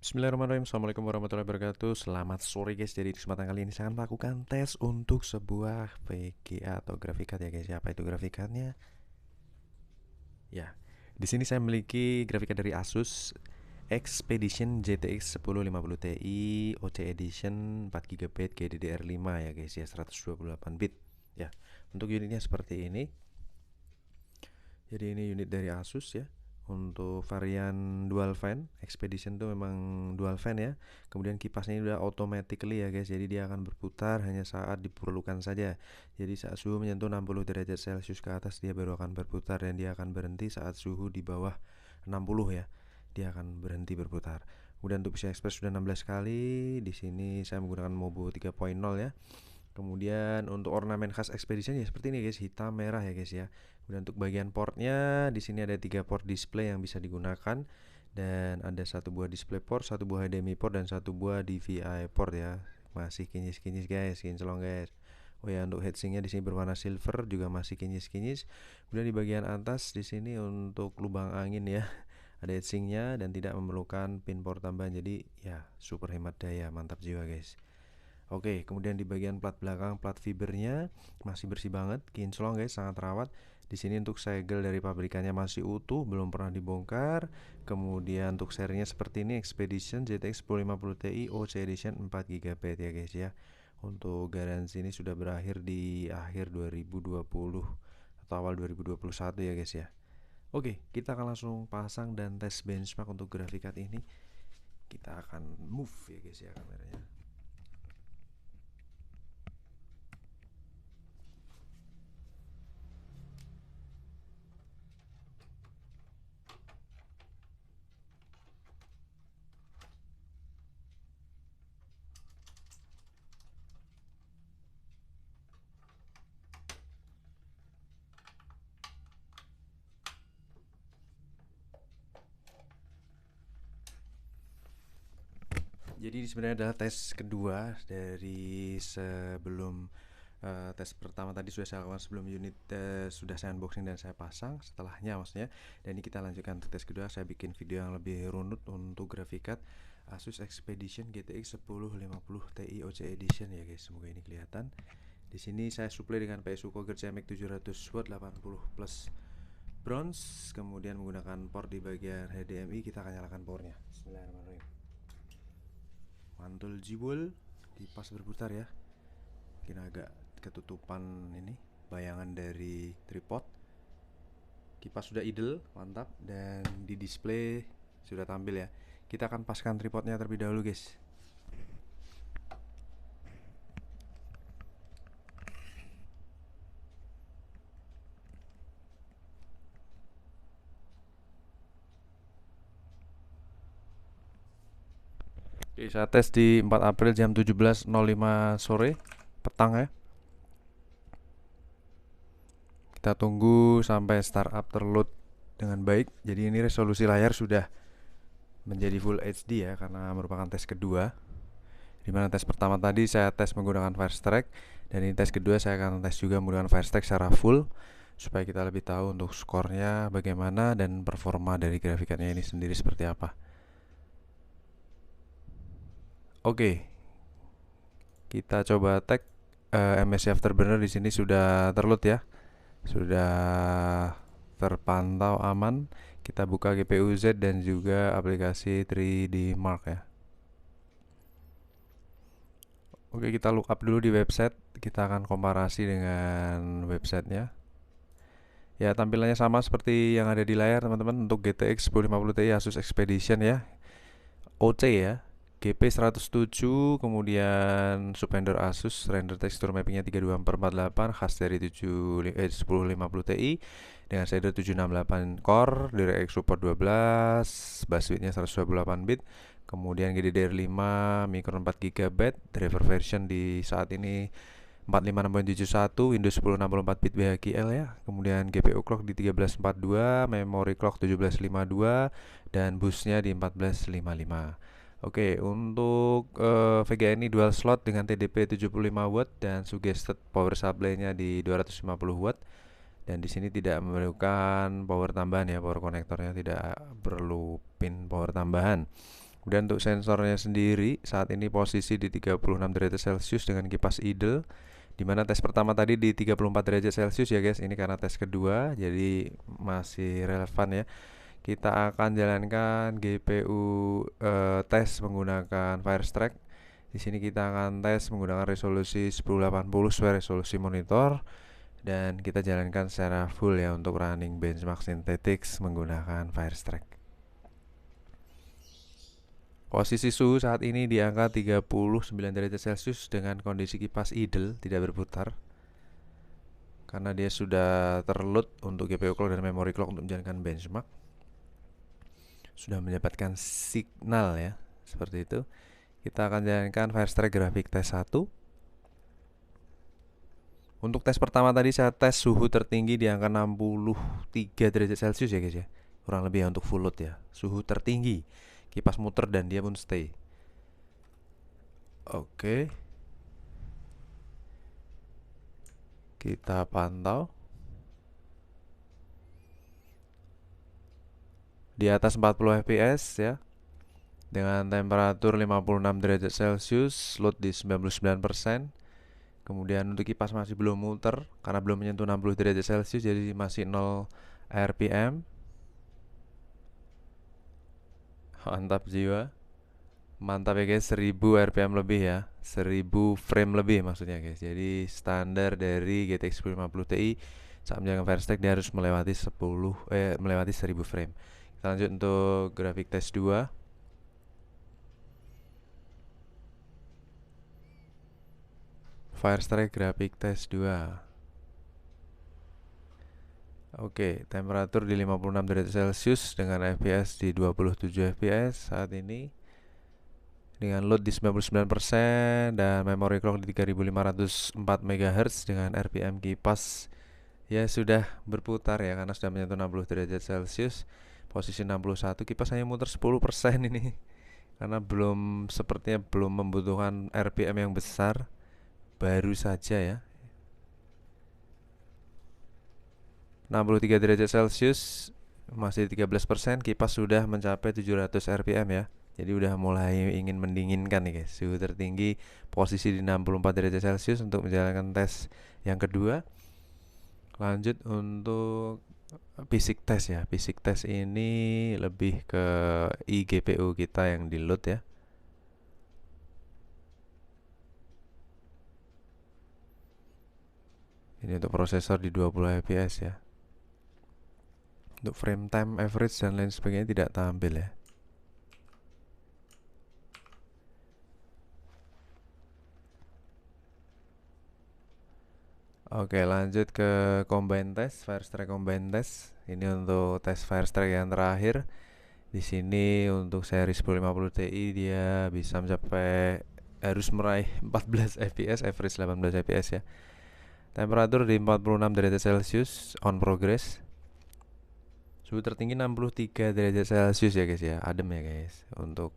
Bismillahirrahmanirrahim. Assalamualaikum warahmatullahi wabarakatuh. Selamat sore guys. Jadi di kesempatan kali ini saya akan melakukan tes untuk sebuah VGA atau grafikat ya guys. Apa itu grafikatnya? Ya, di sini saya memiliki grafikat dari Asus Expedition GTX 1050 Ti OC Edition 4 GB GDDR5 ya guys ya, 128 bit. Ya, untuk unitnya seperti ini. Jadi ini unit dari Asus ya. Untuk varian dual fan Expedition itu memang dual fan ya. Kemudian kipasnya ini udah automatically ya guys. Jadi dia akan berputar hanya saat diperlukan saja. Jadi saat suhu menyentuh 60 derajat Celcius ke atas dia baru akan berputar, dan dia akan berhenti saat suhu di bawah 60 ya. Dia akan berhenti berputar. Kemudian untuk PCI Express sudah 16 kali. Di sini saya menggunakan Mobo 3.0 ya. Kemudian untuk ornamen khas Expedition ya seperti ini guys, hitam merah ya guys ya. Kemudian untuk bagian portnya di sini ada 3 port display yang bisa digunakan, dan ada satu buah display port, satu buah HDMI port, dan satu buah DVI port ya. Masih kinyis-kinyis guys, kinclong guys. Oh ya, untuk heatsinknya di sini berwarna silver, juga masih kinyis-kinyis. Kemudian di bagian atas di sini untuk lubang angin ya. Ada heatsinknya dan tidak memerlukan pin port tambahan. Jadi ya super hemat daya, mantap jiwa guys. Oke, kemudian di bagian plat belakang, plat fibernya masih bersih banget, kinclong guys, sangat rawat. Di sini untuk segel dari pabrikannya masih utuh, belum pernah dibongkar. Kemudian untuk serinya seperti ini, Expedition GTX 1050 Ti OC Edition 4 GB ya guys ya. Untuk garansi ini sudah berakhir di akhir 2020 atau awal 2021 ya guys ya. Oke, kita akan langsung pasang dan tes benchmark untuk grafikat ini. Kita akan move ya guys ya kameranya. Jadi ini sebenarnya adalah tes kedua dari sebelum tes pertama tadi sudah saya lakukan sebelum unit sudah saya unboxing dan saya pasang setelahnya maksudnya. Dan ini kita lanjutkan untuk tes kedua. Saya bikin video yang lebih runut untuk grafikat Asus Expedition GTX 1050 Ti OC Edition ya guys. Semoga ini kelihatan. Di sini saya suplai dengan PSU Koger CMX 700 watt 80 plus bronze, kemudian menggunakan port di bagian HDMI. Kita akan nyalakan powernya. Bismillahirrahmanirrahim. Mantul jibul, kipas berputar ya. Mungkin agak ketutupan ini bayangan dari tripod. Kipas sudah idle, mantap, dan di display sudah tampil ya. Kita akan paskan tripodnya terlebih dahulu guys. Oke, saya tes di 4 April jam 17.05 sore, petang ya. Kita tunggu sampai startup terload dengan baik. Jadi ini resolusi layar sudah menjadi Full HD ya, karena merupakan tes kedua. Dimana tes pertama tadi saya tes menggunakan Firestrak, dan ini tes kedua saya akan tes juga menggunakan Firestrak secara full, supaya kita lebih tahu untuk skornya bagaimana dan performa dari grafikatnya ini sendiri seperti apa. Oke, kita coba tag MSI Afterburner. Di sini sudah terload ya, sudah terpantau aman. Kita buka GPU Z dan juga aplikasi 3D Mark ya. Oke, kita look up dulu di website. Kita akan komparasi dengan websitenya. Ya, tampilannya sama seperti yang ada di layar teman-teman. Untuk GTX 1050 Ti Asus Expedition ya, OC ya, GP 107, kemudian subrender Asus, render texture mappingnya 32448, khas dari 1050 Ti dengan shader 768 core, DirectX support 12, bus widthnya 128 bit, kemudian GDDR5 micro 4 GB, driver version di saat ini 456.71, Windows 10 64 bit BHQL ya. Kemudian GPU clock di 1342, memory clock 1752, dan busnya di 1455. Oke, untuk VGA ini dual slot dengan TDP 75 watt dan suggested power supply-nya di 250 watt. Dan di sini tidak memerlukan power tambahan ya, power konektornya tidak perlu pin power tambahan. Kemudian untuk sensornya sendiri saat ini posisi di 36 derajat Celcius dengan kipas idle, dimana tes pertama tadi di 34 derajat Celcius ya guys. Ini karena tes kedua jadi masih relevan ya. Kita akan jalankan GPU tes menggunakan Firestrike. Di sini kita akan tes menggunakan resolusi 1080 sesuai resolusi monitor, dan kita jalankan secara full ya untuk running benchmark synthetics menggunakan Firestrike. Posisi suhu saat ini di angka 39 derajat Celcius dengan kondisi kipas idle, tidak berputar. Karena dia sudah terload untuk GPU clock dan memory clock untuk menjalankan benchmark. Sudah mendapatkan signal ya, seperti itu. Kita akan jalankan Firestrike Graphic Test 1. Untuk tes pertama tadi saya tes suhu tertinggi di angka 63 derajat Celcius ya guys ya. Kurang lebih ya untuk full load ya. Suhu tertinggi. Kipas muter dan dia pun stay. Oke. Kita pantau. Di atas 40 fps ya. Dengan temperatur 56 derajat Celcius, load di 99%. Kemudian untuk kipas masih belum muter karena belum menyentuh 60 derajat Celcius, jadi masih 0 RPM. Mantap jiwa. Mantap ya guys, 1000 RPM lebih ya, 1000 frame lebih maksudnya guys. Jadi standar dari GTX 1050 Ti saat menjalankan Firestrike dia harus melewati 1000 frame. Kita lanjut untuk grafik test 2. Firestrike grafik test 2. Oke, temperatur di 56 derajat Celcius dengan FPS di 27 fps saat ini. Dengan load di 99% dan memory clock di 3504 MHz dengan RPM kipas ya sudah berputar ya karena sudah menyentuh 60 derajat Celcius. Posisi 61, kipas hanya muter 10% ini. Karena sepertinya belum membutuhkan RPM yang besar. Baru saja ya. 63 derajat Celcius masih 13%, kipas sudah mencapai 700 RPM ya. Jadi udah mulai ingin mendinginkan nih guys. Suhu tertinggi posisi di 64 derajat Celcius untuk menjalankan tes yang kedua. Lanjut untuk basic test ya. Basic test ini lebih ke eGPU kita yang di load ya. Ini untuk prosesor di 20 fps ya. Untuk frame time, average dan lain sebagainya tidak tampil ya. Oke, lanjut ke combine test, Firestrike combine test. Ini untuk tes Firestrike yang terakhir. Di sini untuk seri 1050 Ti dia bisa mencapai harus meraih 14 fps, average 18 fps ya. Temperatur di 46 derajat Celcius, on progress. Suhu tertinggi 63 derajat Celcius ya guys ya, adem ya guys. Untuk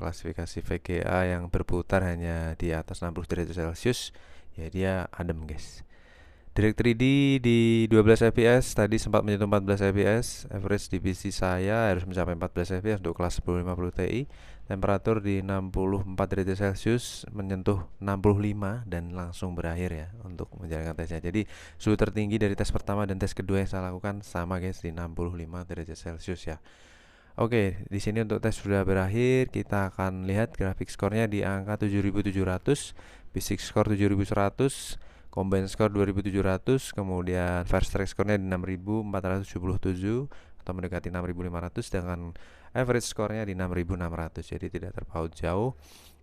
klasifikasi VGA yang berputar hanya di atas 60 derajat Celcius, ya dia adem guys. Direct 3D di 12 fps, tadi sempat menyentuh 14 fps. Average di PC saya harus mencapai 14 fps untuk kelas 1050 Ti. Temperatur di 64 derajat Celcius, menyentuh 65 dan langsung berakhir ya untuk menjalankan tesnya. Jadi suhu tertinggi dari tes pertama dan tes kedua yang saya lakukan sama guys, di 65 derajat Celcius ya. Oke, di sini untuk tes sudah berakhir. Kita akan lihat grafik skornya di angka 7700, basic score 7100, combine score 2700, kemudian Firestrike skornya di 6477 atau mendekati 6500 dengan average skornya di 6600. Jadi tidak terpaut jauh.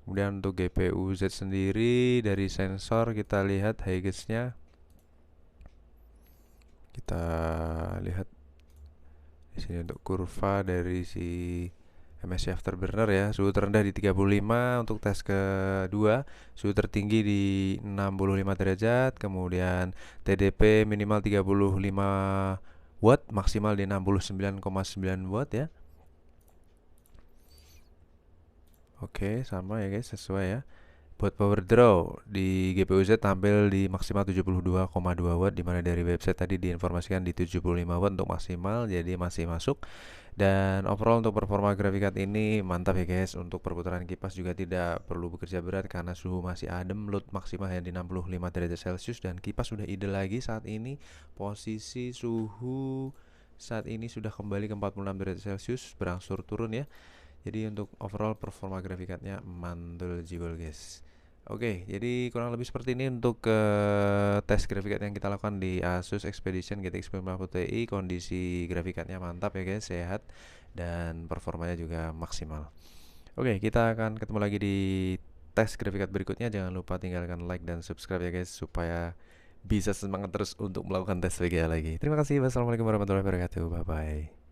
Kemudian untuk GPU Z sendiri dari sensor kita lihat Huygens-nya. Kita lihat di sini untuk kurva dari si MSI Afterburner ya. Suhu terendah di 35 untuk tes kedua, suhu tertinggi di 65 derajat, kemudian TDP minimal 35 watt, maksimal di 69,9 watt ya. Oke, sama ya guys, sesuai ya. Buat power draw di GPU Z tampil di maksimal 72,2 watt, dimana dari website tadi diinformasikan di 75 watt untuk maksimal, jadi masih masuk. Dan overall untuk performa grafik card ini mantap ya guys. Untuk perputaran kipas juga tidak perlu bekerja berat karena suhu masih adem, load maksimal hanya di 65 derajat Celcius, dan kipas sudah idle lagi saat ini. Posisi suhu saat ini sudah kembali ke 46 derajat Celcius, berangsur turun ya. Jadi untuk overall performa grafiknya mantul jiwa guys. Oke, jadi kurang lebih seperti ini untuk tes grafik yang kita lakukan di Asus Expedition GTX 1050 Ti. Kondisi grafiknya mantap ya guys, sehat dan performanya juga maksimal. Oke, kita akan ketemu lagi di tes grafik berikutnya. Jangan lupa tinggalkan like dan subscribe ya guys, supaya bisa semangat terus untuk melakukan tes VGA lagi. Terima kasih. Wassalamualaikum warahmatullahi wabarakatuh. Bye bye.